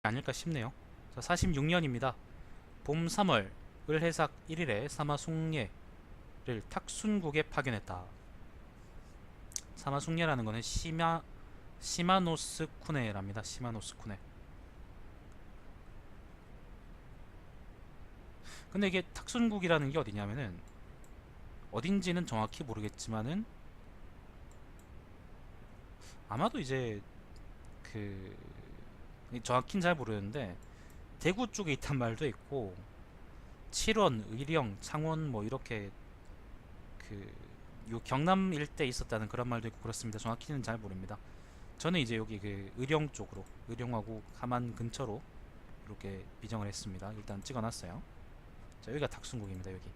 아닐까 싶네요. 자, 46년입니다. 봄 3월 을해삭 1일에 사마숭례를 탁순국에 파견했다. 사마숭례라는 거는 시마노스 쿠네랍니다. 시마노스 쿠네. 근데 이게 탁순국이라는 게 어디냐면은 어딘지는 정확히 모르겠지만은 아마도 이제 그 정확히는 잘 모르는데 대구 쪽에 있단 말도 있고 칠원, 의령, 창원 뭐 이렇게 그 요 경남 일대에 있었다는 그런 말도 있고 그렇습니다. 정확히는 잘 모릅니다. 저는 이제 여기 그 의령 쪽으로 의령하고 함안 근처로 이렇게 비정을 했습니다. 일단 찍어놨어요. 자, 여기가 탁순국입니다. 여기.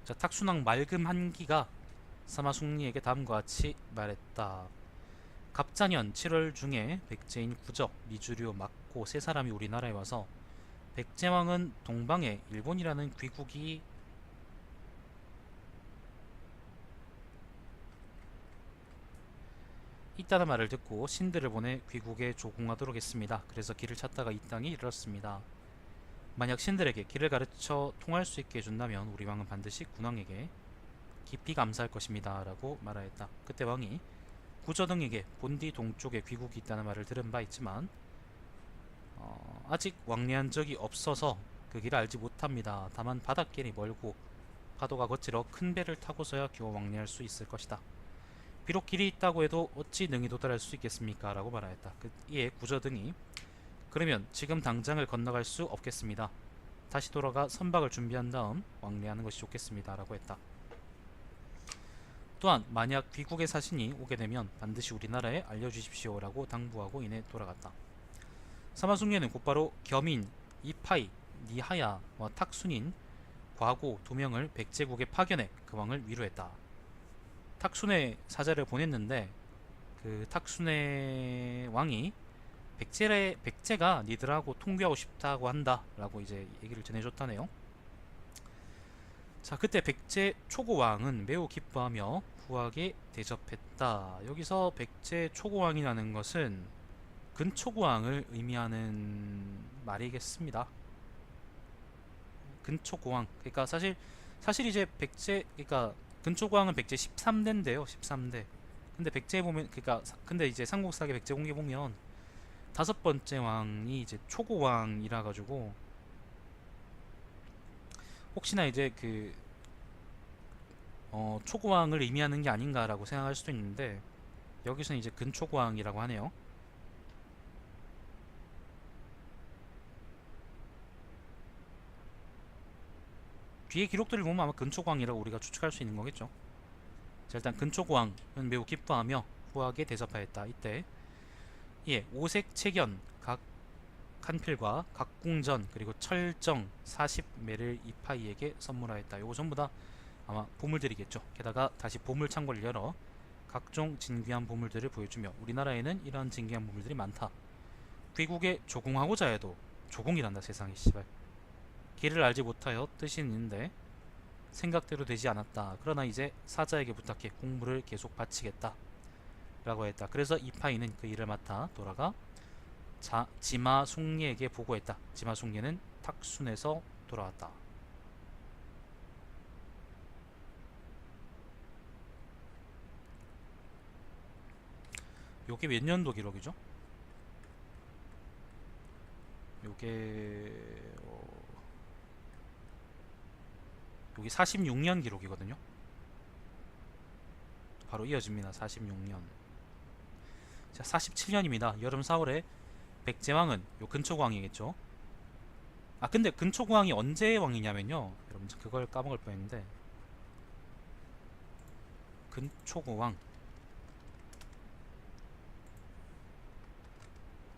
자, 탁순왕 맑음 한기가 사마숭리에게 다음과 같이 말했다. 갑자년 7월 중에 백제인 구적, 미주류, 막고 세 사람이 우리나라에 와서 백제왕은 동방에 일본이라는 귀국이 있다는 말을 듣고 신들을 보내 귀국에 조공하도록 했습니다. 그래서 길을 찾다가 이 땅에 이르렀습니다. 만약 신들에게 길을 가르쳐 통할 수 있게 해준다면 우리 왕은 반드시 군왕에게 깊이 감사할 것입니다. 라고 말하였다. 그때 왕이 구저등에게 본디 동쪽에 귀국이 있다는 말을 들은 바 있지만 아직 왕래한 적이 없어서 그 길을 알지 못합니다. 다만 바닷길이 멀고 파도가 거칠어 큰 배를 타고서야 겨우 왕래할 수 있을 것이다. 비록 길이 있다고 해도 어찌 능히 도달할 수 있겠습니까? 라고 말하였다. 이에 구저등이 그러면 지금 당장을 건너갈 수 없겠습니다. 다시 돌아가 선박을 준비한 다음 왕래하는 것이 좋겠습니다. 라고 했다. 또한 만약 귀국의 사신이 오게 되면 반드시 우리나라에 알려주십시오. 라고 당부하고 이내 돌아갔다. 사마숭례는 곧바로 겸인, 이파이, 니하야와 탁순인, 과고 두 명을 백제국에 파견해 그 왕을 위로했다. 탁순의 사자를 보냈는데 그 탁순의 왕이 백제가 니들하고 통비하고 싶다고 한다 라고 이제 얘기를 전해줬다네요. 자, 그때 백제 초고왕은 매우 기뻐하며 후하게 대접했다. 여기서 백제 초고왕이라는 것은 근초고왕을 의미하는 말이겠습니다. 근초고왕. 그러니까 사실 이제 그러니까 근초고왕은 백제 13대인데요. 13대. 근데 백제 보면 그러니까 근데 이제 삼국사기 백제공기 보면 다섯 번째 왕이 이제 초고왕이라 가지고 혹시나 이제 초고왕을 의미하는 게 아닌가라고 생각할 수도 있는데 여기서는 이제 근초고왕이라고 하네요. 뒤에 기록들을 보면 아마 근초고왕이라고 우리가 추측할 수 있는 거겠죠. 자, 일단 근초고왕은 매우 기뻐하며 후하게 대접하였다. 이때 예, 오색 체견 각 칸필과 각궁전 그리고 철정 40매를 이파이에게 선물하였다. 요거 전부 다 아마 보물들이겠죠. 게다가 다시 보물 창고를 열어 각종 진귀한 보물들을 보여주며 우리나라에는 이러한 진귀한 보물들이 많다. 귀국에 조공하고자 해도 조공이란다. 세상에 씨발. 길을 알지 못하여 뜻이 있는데 생각대로 되지 않았다. 그러나 이제 사자에게 부탁해 공부를 계속 바치겠다 라고 했다. 그래서 이파이는 그 일을 맡아 돌아가 지마숭리에게 보고했다. 지마숭리는 탁순에서 돌아왔다. 요게 몇 년도 기록이죠? 요게 여기 46년 기록이거든요. 바로 이어집니다. 46년. 자, 47년입니다. 여름 4월에 백제왕은 요 근초고왕이겠죠. 아, 근데 근초고왕이 언제 왕이냐면요. 여러분 그걸 까먹을 뻔했는데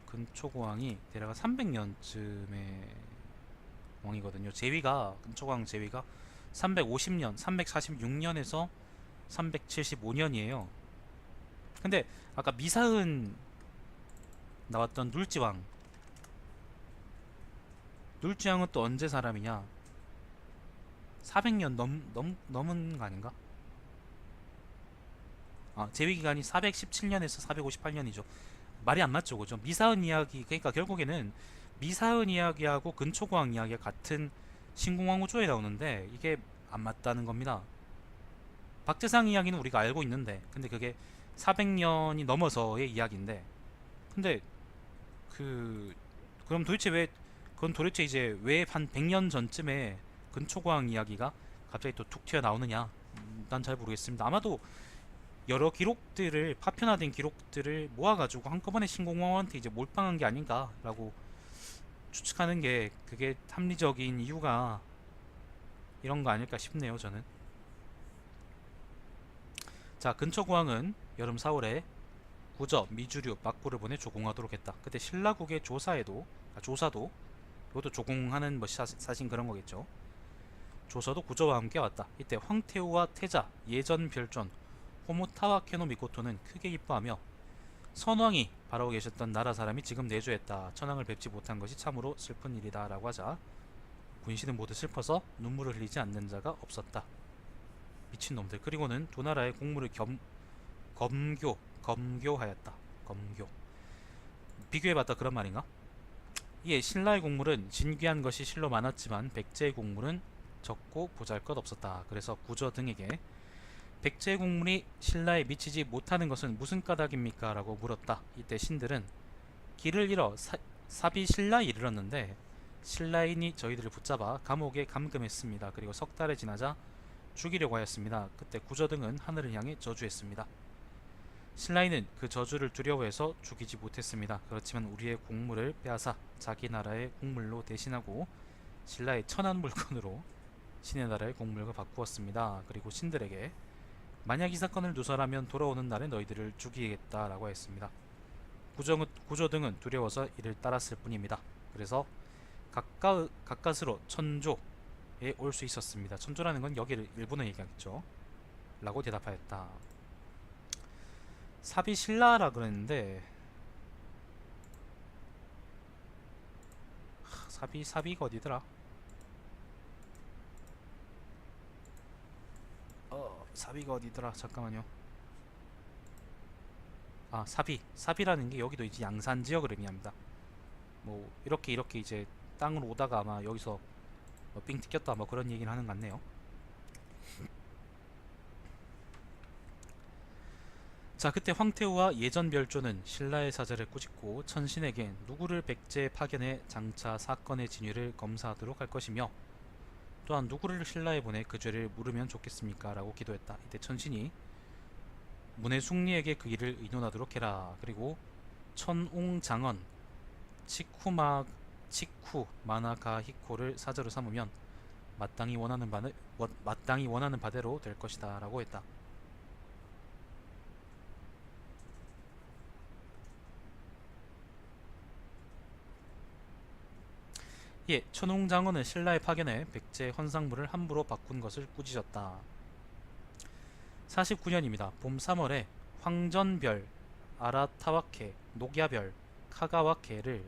근초고왕이 대략 300년쯤에 왕이거든요. 근초고왕 제위가 350년, 346년에서 375년이에요. 근데 아까 미사은 나왔던 눌지왕은 또 언제 사람이냐? 400년 넘은 거 아닌가? 제위 기간이 417년에서 458년이죠. 말이 안 맞죠, 그죠? 미사은 이야기, 그러니까 결국에는 미사은 이야기하고 근초고항 이야기가 같은 신공항 우주에 나오는데 이게 안 맞다는 겁니다. 박재상 이야기는 우리가 알고 있는데, 근데 그게 400년이 넘어서의 이야기인데, 근데 그 그럼 도대체 왜 그건 도대체 이제 왜 한 100년 전쯤에 근초고항 이야기가 갑자기 또 툭 튀어나오느냐? 난 잘 모르겠습니다. 아마도 여러 기록들을 파편화된 기록들을 모아가지고 한꺼번에 신공항한테 이제 몰빵한 게 아닌가라고 추측하는 게 그게 합리적인 이유가 이런 거 아닐까 싶네요, 저는. 자, 근처공항은 여름 4월에 구저, 미주류, 막부를 보내 조공하도록 했다. 그때 신라국의 조사도 이것도 조공하는 뭐 사신 그런 거겠죠. 조서도 구저와 함께 왔다. 이때 황태우와 태자, 예전 별존, 호모타와 케노 미코토는 크게 기뻐하며 선왕이 바라고 계셨던 나라 사람이 지금 내주했다. 천황을 뵙지 못한 것이 참으로 슬픈 일이다. 라고 하자 군신은 모두 슬퍼서 눈물을 흘리지 않는 자가 없었다. 미친놈들. 그리고는 두 나라의 공무를 검교하였다. 검교. 비교해봤다 그런 말인가? 이에 신라의 곡물은 진귀한 것이 실로 많았지만 백제의 곡물은 적고 보잘것없었다. 그래서 구저 등에게 백제의 곡물이 신라에 미치지 못하는 것은 무슨 까닭입니까? 라고 물었다. 이때 신들은 길을 잃어 사비 신라에 이르렀는데 신라인이 저희들을 붙잡아 감옥에 감금했습니다. 그리고 석 달이 지나자 죽이려고 하였습니다. 그때 구저 등은 하늘을 향해 저주했습니다. 신라인은 그 저주를 두려워해서 죽이지 못했습니다. 그렇지만 우리의 곡물을 빼앗아 자기 나라의 곡물로 대신하고 신라의 천한 물건으로 신의 나라의 곡물과 바꾸었습니다. 그리고 신들에게 만약 이 사건을 누설하면 돌아오는 날에 너희들을 죽이겠다라고 했습니다. 구조 등은 두려워서 이를 따랐을 뿐입니다. 그래서 가까스로 천조에 올 수 있었습니다. 천조라는 건 여기를 일본어 얘기하겠죠. 라고 대답하였다. 사비신라라 그랬는데 사비가 어디더라? 사비가 어디더라? 잠깐만요. 사비라는 게 여기도 이제 양산 지역을 의미합니다. 뭐 이렇게 이제 땅으로 오다가 아마 여기서 삥 뜯겼다 뭐 그런 얘기를 하는 것 같네요. 자, 그때 황태우와 예전별조는 신라의 사자를 꾸짖고 천신에게 누구를 백제에 파견해 장차 사건의 진위를 검사하도록 할 것이며 또한 누구를 신라에 보내 그 죄를 물으면 좋겠습니까? 라고 기도했다. 이때 천신이 문해숙리에게 그 일을 의논하도록 해라. 그리고 천옹장언 치쿠 마나가히코를 사자로 삼으면 마땅히 원하는 바대로 될 것이다. 라고 했다. 예, 천홍장언은 신라에 파견해 백제의 헌상물을 함부로 바꾼 것을 꾸짖었다. 49년입니다. 봄 3월에 황전별, 아라타와케, 녹야별, 카가와케를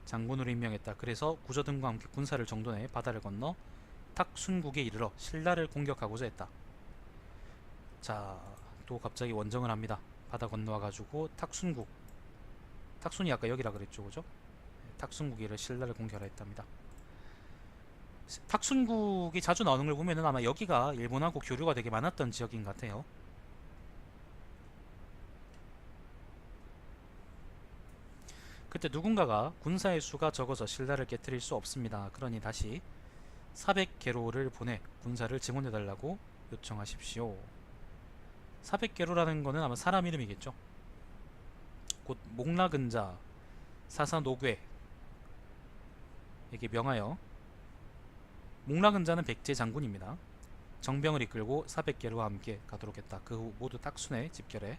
장군으로 임명했다. 그래서 구저 등과 함께 군사를 정돈해 바다를 건너 탁순국에 이르러 신라를 공격하고자 했다. 자, 또 갑자기 원정을 합니다. 바다 건너와가지고 탁순이 아까 여기라 그랬죠, 그죠? 탁순국이를 신라를 공격하려 했답니다. 탁순국이 자주 나오는 걸 보면은 아마 여기가 일본하고 교류가 되게 많았던 지역인 것 같아요. 그때 누군가가 군사의 수가 적어서 신라를 깨뜨릴 수 없습니다. 그러니 다시 400개로를 보내 군사를 증원해달라고 요청하십시오. 400개로라는 거는 아마 사람 이름이겠죠. 곧 목라근자, 사사노괴 에게 명하여 목라근자는 백제 장군입니다. 정병을 이끌고 400개로와 함께 가도록 했다. 그 후 모두 탁순에 집결해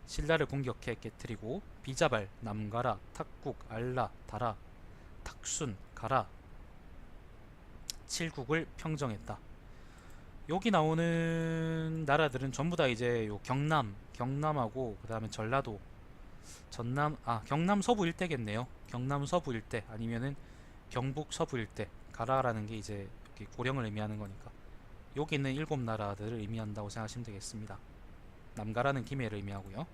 신라를 공격해 깨뜨리고 비자발, 남가라, 탁국, 알라, 다라, 탁순, 가라 7국을 평정했다. 여기 나오는 나라들은 전부 다 이제 요 경남하고 그 다음에 전라도, 경남 서부 일대겠네요. 경남 서부 일대 아니면은 경북 서부 일대. 가라라는 게 이제 고령을 의미하는 거니까. 여기 있는 7나라들을 의미한다고 생각하시면 되겠습니다. 남가라는 김해를 의미하고요.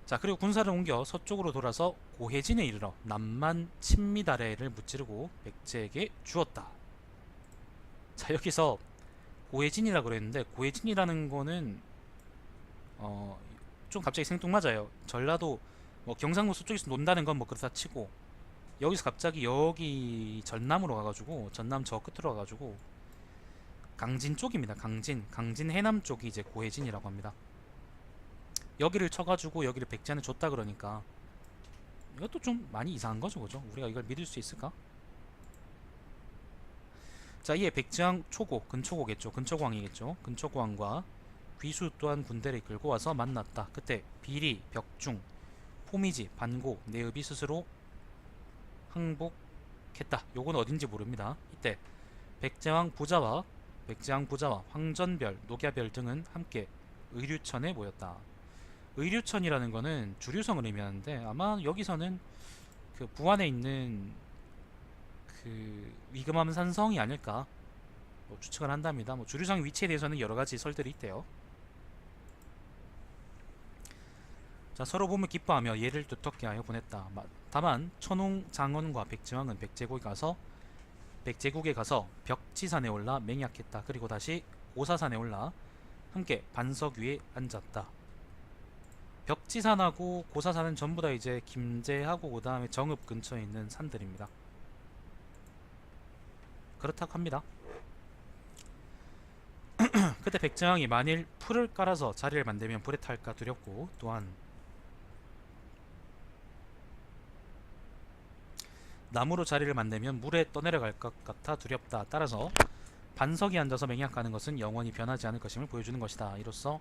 자, 그리고 군사를 옮겨 서쪽으로 돌아서 고해진에 이르러 남만 친미다래를 무찌르고 백제에게 주었다. 자, 여기서 고해진이라 그랬는데 고해진이라는 거는 좀 갑자기 생뚱맞아요. 전라도 뭐 경상도 서쪽에서 논다는 건 뭐 그렇다 치고 여기서 갑자기 여기 전남으로 가가지고 전남 저 끝으로 가가지고 강진 쪽입니다. 강진 해남 쪽이 이제 고해진이라고 합니다. 여기를 쳐가지고 여기를 백제한테 줬다 그러니까 이것도 좀 많이 이상한 거죠, 그죠? 우리가 이걸 믿을 수 있을까? 자, 이에 백제왕 초고, 근초고겠죠. 근초고왕이겠죠. 근초고왕과 귀수 또한 군대를 이끌고 와서 만났다. 그때 비리, 벽중, 포미지, 반고, 내읍이 스스로 항복했다. 요건 어딘지 모릅니다. 이때 백제왕 부자와 황전별, 녹야별 등은 함께 의류천에 모였다. 의류천이라는 거는 주류성을 의미하는데 아마 여기서는 그 부안에 있는 그 위금암산성이 아닐까 뭐 추측을 한답니다. 뭐 주류성 위치에 대해서는 여러 가지 설들이 있대요. 자, 서로 보면 기뻐하며 예를 두텁게 하여 보냈다. 다만 천홍 장원과 백제왕은 백제국에 가서 벽지산에 올라 맹약했다. 그리고 다시 오사산에 올라 함께 반석 위에 앉았다. 벽지산하고 고사산은 전부 다 이제 김제하고 그 다음에 정읍 근처에 있는 산들입니다. 그렇다고 합니다. 그때 백제왕이 만일 풀을 깔아서 자리를 만들면 불에 탈까 두렵고 또한 나무로 자리를 만들면 물에 떠내려갈 것 같아 두렵다. 따라서 반석에 앉아서 맹약하는 것은 영원히 변하지 않을 것임을 보여주는 것이다. 이로써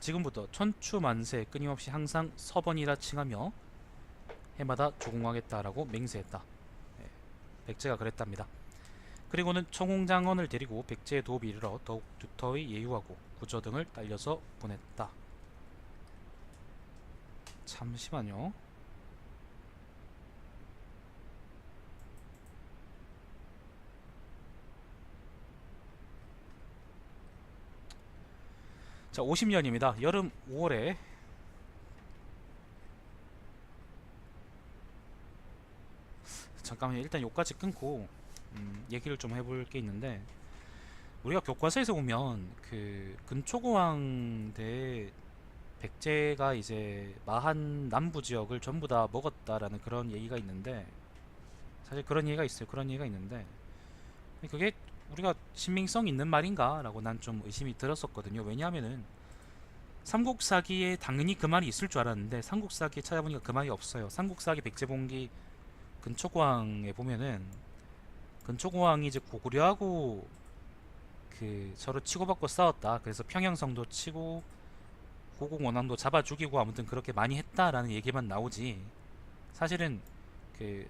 지금부터 천추만세 끊임없이 항상 서번이라 칭하며 해마다 조공하겠다라고 맹세했다. 백제가 그랬답니다. 그리고는 청홍장원을 데리고 백제의 도읍에 이르러 더욱 두터이 예우하고 구저 등을 딸려서 보냈다. 잠시만요. 자, 50년입니다. 여름 5월에 잠깐만요. 일단 여기까지 끊고 얘기를 좀 해볼 게 있는데 우리가 교과서에서 보면 그 근초고왕 때 백제가 이제 마한 남부 지역을 전부 다 먹었다라는 그런 얘기가 있는데 사실 그런 얘기가 있어요. 그런 얘기가 있는데 그게 우리가 신빙성 있는 말인가? 라고 난 좀 의심이 들었었거든요. 왜냐하면은 삼국사기에 당연히 그 말이 있을 줄 알았는데 삼국사기에 찾아보니까 그 말이 없어요. 삼국사기 백제봉기 근초고왕에 보면은 근초고왕이 이제 고구려하고 그 서로 치고받고 싸웠다. 그래서 평양성도 치고 고국원왕도 잡아 죽이고 아무튼 그렇게 많이 했다라는 얘기만 나오지 사실은 그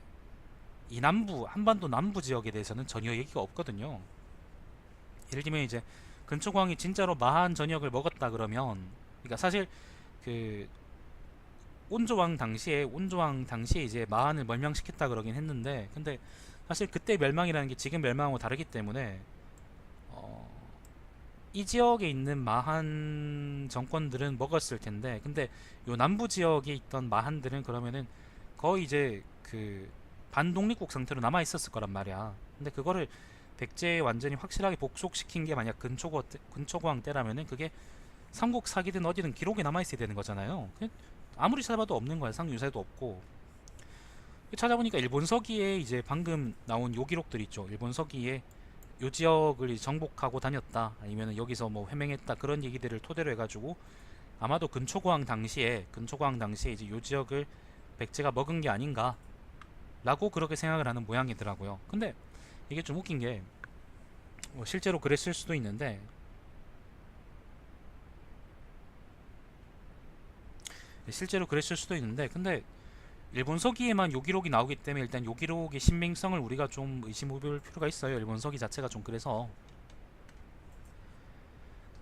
이 남부 한반도 남부 지역에 대해서는 전혀 얘기가 없거든요. 예를 들면 이제 근초고왕이 진짜로 마한 전역을 먹었다 그러면 그러니까 사실 그 온조왕 당시에 이제 마한을 멸망시켰다 그러긴 했는데 근데 사실 그때 멸망이라는 게 지금 멸망하고 다르기 때문에 이 지역에 있는 마한 정권들은 먹었을 텐데 근데 요 남부 지역에 있던 마한들은 그러면은 거의 이제 그 반독립국 상태로 남아 있었을 거란 말이야. 근데 그거를 백제에 완전히 확실하게 복속시킨 게 만약 근초고왕 때라면은 그게 삼국 사기든 어디든 기록에 남아 있어야 되는 거잖아요. 아무리 찾아봐도 없는 거야. 상유사에도 없고. 찾아보니까 일본 서기에 이제 방금 나온 요 기록들 있죠. 일본 서기에 요 지역을 정복하고 다녔다. 아니면 여기서 뭐 회맹했다. 그런 얘기들을 토대로 해가지고 아마도 근초고왕 당시에 이제 요 지역을 백제가 먹은 게 아닌가. 라고 그렇게 생각을 하는 모양이더라고요. 근데 이게 좀 웃긴 게 실제로 그랬을 수도 있는데 근데 일본 서기에만 요 기록이 나오기 때문에 일단 요 기록의 신빙성을 우리가 좀 의심해볼 필요가 있어요. 일본 서기 자체가 좀 그래서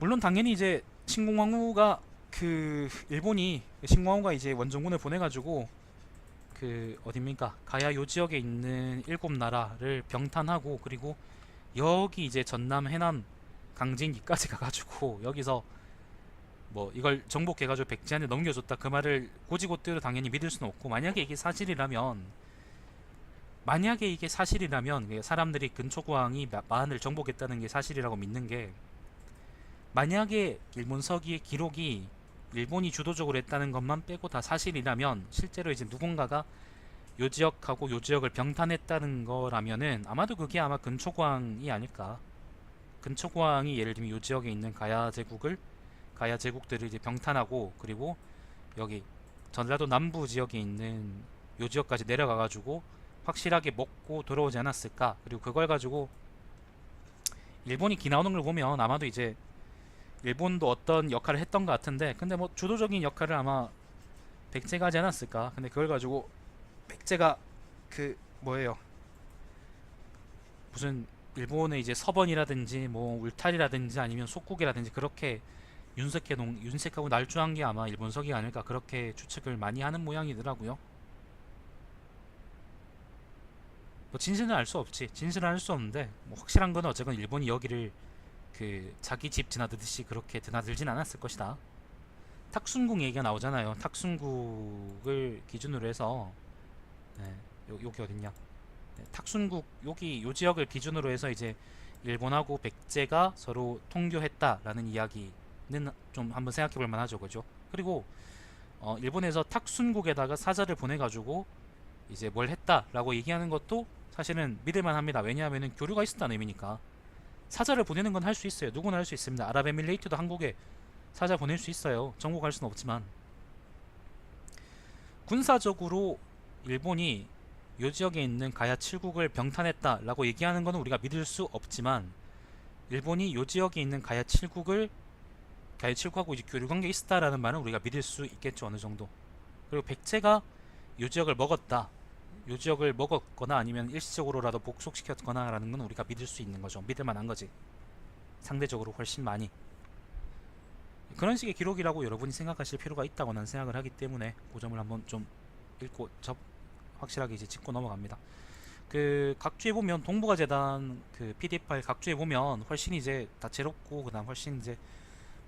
물론 당연히 이제 신공항우가 이제 원정군을 보내가지고 그 어딥니까? 가야 요 지역에 있는 7나라를 병탄하고, 그리고 여기 이제 전남 해남 강진기까지 가가지고 여기서 뭐 이걸 정복해가지고 백제한테 넘겨줬다, 그 말을 고지고대로 당연히 믿을 수는 없고, 만약에 이게 사실이라면 사람들이 근초고왕이 마한을 정복했다는 게 사실이라고 믿는 게, 만약에 일본 서기의 기록이 일본이 주도적으로 했다는 것만 빼고 다 사실이라면, 실제로 이제 누군가가 요 지역하고 요 지역을 병탄했다는 거라면은 아마도 그게 아마 근초고왕이 아닐까. 근초고왕이 예를 들면 요 지역에 있는 가야 제국들을 이제 병탄하고, 그리고 여기 전라도 남부 지역에 있는 요 지역까지 내려가가지고 확실하게 먹고 돌아오지 않았을까. 그리고 그걸 가지고 일본이 기 나오는 걸 보면 아마도 이제 일본도 어떤 역할을 했던 것 같은데, 근데 뭐 주도적인 역할을 아마 백제가 하지 않았을까. 근데 그걸 가지고 백제가 그 뭐예요, 무슨 일본의 이제 서번이라든지 뭐 울타리라든지 아니면 속국이라든지 그렇게 윤색하고 날조한 게 아마 일본 서기가 아닐까, 그렇게 추측을 많이 하는 모양이더라고요. 뭐 진실은 알 수 없지. 진실은 알 수 없는데 뭐 확실한 건 어쨌건 일본이 여기를 그 자기 집 드나들듯이 그렇게 드나들진 않았을 것이다. 탁순국 얘기가 나오잖아요. 탁순국을 기준으로 해서, 네, 여기 어딨냐? 네, 탁순국 여기 요 지역을 기준으로 해서 이제 일본하고 백제가 서로 통교했다라는 이야기는 좀 한번 생각해 볼 만하죠, 그죠? 그리고 일본에서 탁순국에다가 사자를 보내가지고 이제 뭘 했다라고 얘기하는 것도 사실은 믿을만 합니다. 왜냐하면은 교류가 있었다는 의미니까. 사자를 보내는 건 할 수 있어요. 누구나 할 수 있습니다. 아랍에미레이트도 한국에 사자 보낼 수 있어요. 정복할 수는 없지만. 군사적으로 일본이 요 지역에 있는 가야 7국을 병탄했다라고 얘기하는 것은 우리가 믿을 수 없지만, 일본이 요 지역에 있는 가야 7국하고 이제 교류 관계 있었다라는 말은 우리가 믿을 수 있겠죠, 어느 정도. 그리고 백제가 요 지역을 먹었다, 요 지역을 먹었거나 아니면 일시적으로라도 복속시켰거나라는 건 우리가 믿을 수 있는 거죠. 믿을 만한 거지. 상대적으로 훨씬 많이. 그런 식의 기록이라고 여러분이 생각하실 필요가 있다고 난 생각을 하기 때문에 그 점을 한번 좀 읽고 확실하게 이제 짚고 넘어갑니다. 그 각주에 보면 동북아 재단 그 PDF 파일 각주에 보면 훨씬 이제 다채롭고 그다음 훨씬 이제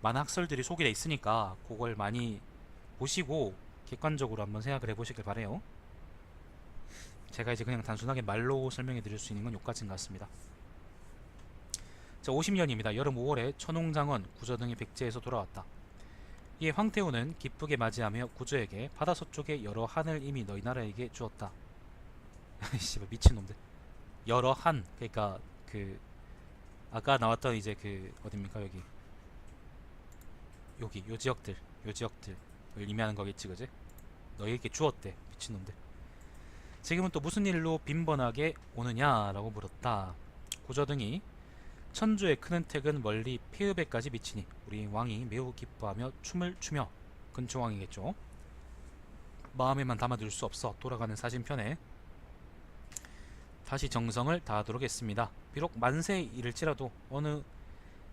많은 학설들이 소개돼 있으니까 그걸 많이 보시고 객관적으로 한번 생각을 해보시길 바래요. 제가 이제 그냥 단순하게 말로 설명해 드릴 수 있는 건 여기까지인 것 같습니다. 자, 50년입니다. 여름 5월에 천홍장원, 구조 등이 백제에서 돌아왔다. 이에 황태우는 기쁘게 맞이하며 구조에게 바다 서쪽에 여러 한을 이미 너희 나라에게 주었다. 씨발 미친놈들. 여러 한, 그러니까 그 아까 나왔던 이제 그 어딥니까, 여기 요 지역들을 의미하는 거겠지, 그지? 너희에게 주었대, 미친놈들. 지금은 또 무슨 일로 빈번하게 오느냐라고 물었다. 구조 등이 천주의 큰 은택은 멀리 폐읍에까지 미치니 우리 왕이 매우 기뻐하며 춤을 추며, 근초왕이겠죠, 마음에만 담아둘 수 없어 돌아가는 사진편에 다시 정성을 다하도록 했습니다. 비록 만세에 이를지라도 어느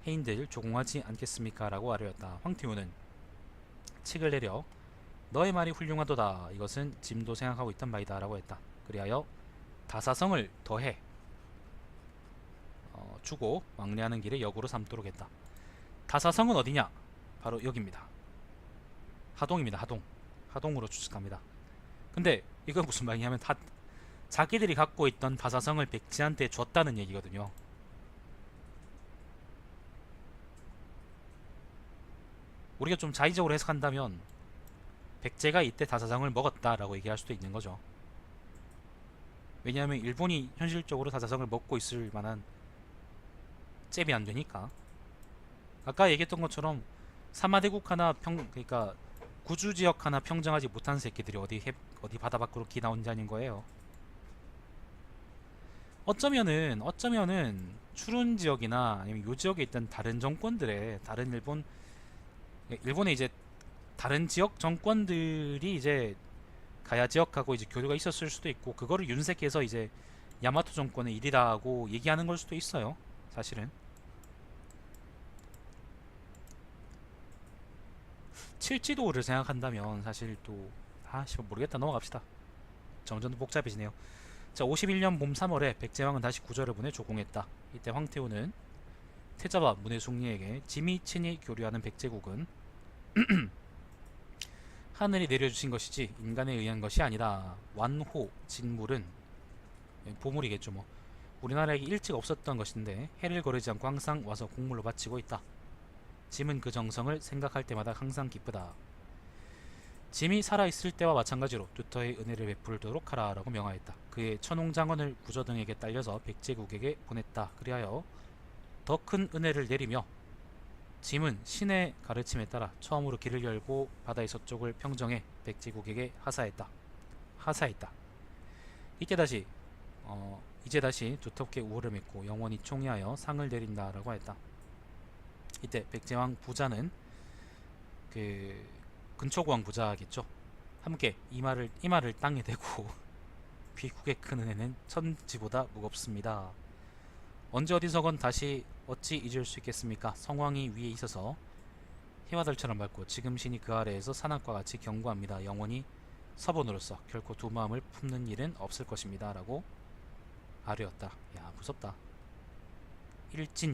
해인들 조공하지 않겠습니까? 라고 아뢰었다. 황태우는 칙을 내려 너의 말이 훌륭하도다. 이것은 짐도 생각하고 있던 바이다. 라고 했다. 그리하여 다사성을 더해 주고 왕래하는 길에 역으로 삼도록 했다. 다사성은 어디냐? 바로 여기입니다. 하동입니다. 하동으로 추측합니다. 근데 이건 무슨 말이냐면 자기들이 갖고 있던 다사성을 백제한테 줬다는 얘기거든요. 우리가 좀 자의적으로 해석한다면 백제가 이때 다사성을 먹었다라고 얘기할 수도 있는 거죠. 왜냐하면 일본이 현실적으로 다사성을 먹고 있을 만한 잽이 안 되니까. 아까 얘기했던 것처럼 사마대국 하나 그러니까 구주 지역 하나 평정하지 못한 새끼들이 어디 바다 밖으로 기 나온 자인 거예요. 어쩌면은 추룬 지역이나 아니면 요 지역에 있던 다른 정권들의 다른 일본의 이제 다른 지역 정권들이 이제 가야 지역하고 이제 교류가 있었을 수도 있고, 그거를 윤색해서 이제 야마토 정권의 일이라고 얘기하는 걸 수도 있어요. 사실은 칠지도를 생각한다면 사실 또 모르겠다, 넘어갑시다. 점점 더 복잡해지네요. 자, 51년 봄 3월에 백제왕은 다시 구절을 보내 조공했다. 이때 황태우는 태자와 문해숙리에게 짐이 친히 교류하는 백제국은 하늘이 내려주신 것이지 인간에 의한 것이 아니다. 완호, 진물은 보물이겠죠 뭐. 우리나라에 일찍 없었던 것인데 해를 거르지 않고 항상 와서 공물로 바치고 있다. 짐은 그 정성을 생각할 때마다 항상 기쁘다. 짐이 살아있을 때와 마찬가지로 두터의 은혜를 베풀도록 하라 라고 명하였다. 그의 천홍장원을 부저 등에게 딸려서 백제국에게 보냈다. 그리하여 더 큰 은혜를 내리며 짐은 신의 가르침에 따라 처음으로 길을 열고 바다의 서쪽을 평정해 백제국에게 하사했다. 이때 다시 이제 다시 두텁게 우호를 맺고 영원히 총리하여 상을 내린다라고 했다. 이때 백제왕 부자는 그 근초고왕 부자겠죠. 함께 이마를 땅에 대고 귀국의 큰 은혜는 천지보다 무겁습니다. 언제 어디서건 다시 어찌 잊을 수 있겠습니까? 성왕이 위에 있어서 해와 달처럼 밝고 지금 신이 그 아래에서 산악과 같이 경고합니다. 영원히 서본으로서 결코 두 마음을 품는 일은 없을 것입니다. 라고 아뢰었다. 야, 무섭다. 일진